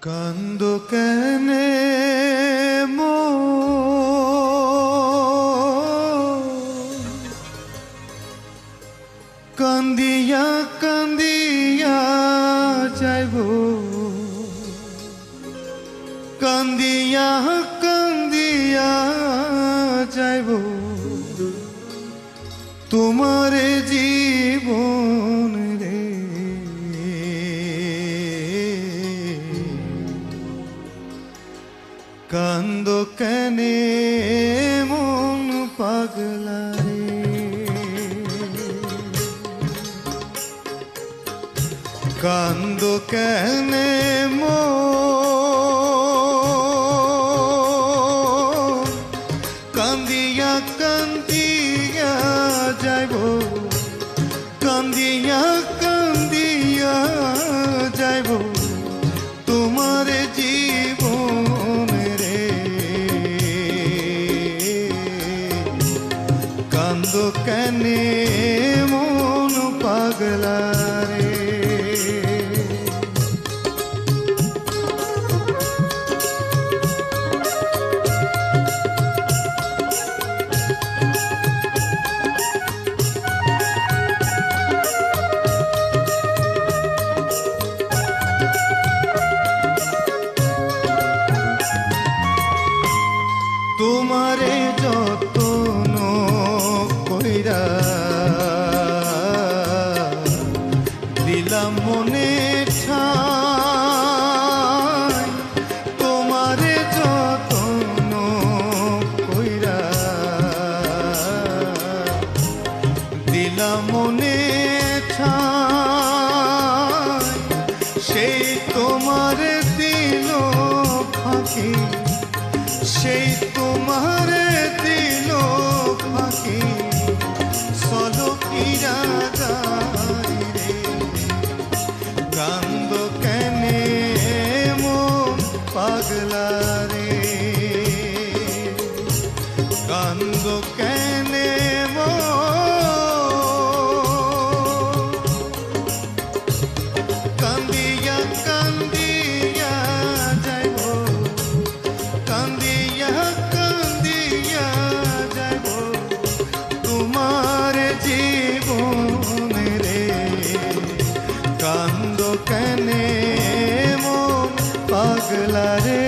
কান্দ কেনে কান্দিয়া কান্দিয়া যাইব কান্দিয়া কান্দিয়া যাইব তোমারে জীবন রে কান্দ কেনে মন পাগলা রে কান্দ কেনে মন কান্দিয়া কান্দিয়া যাইব কান্দিয়া কান্দিয়া যাইব তোমার জীবন রে কান্দ কেনে মন পাগলা রে তোমারে যতন কইরা দিলাম মনে ঠাই তোমারে যতন কইরা দিলাম মনে ঠাই সেই তোমার দিল ফাঁকি সেই তোমার দিল ফাঁকি সলকিরা গাই রে কান্দ কেনে মন পাগলা রে কান্দ কেনে কান্দিয়া কান্দিয়া যাইব কান্দিয়া কান্দিয়া যাইব তোমার জীবন রে কান্দ কেনে মন পাগলা রে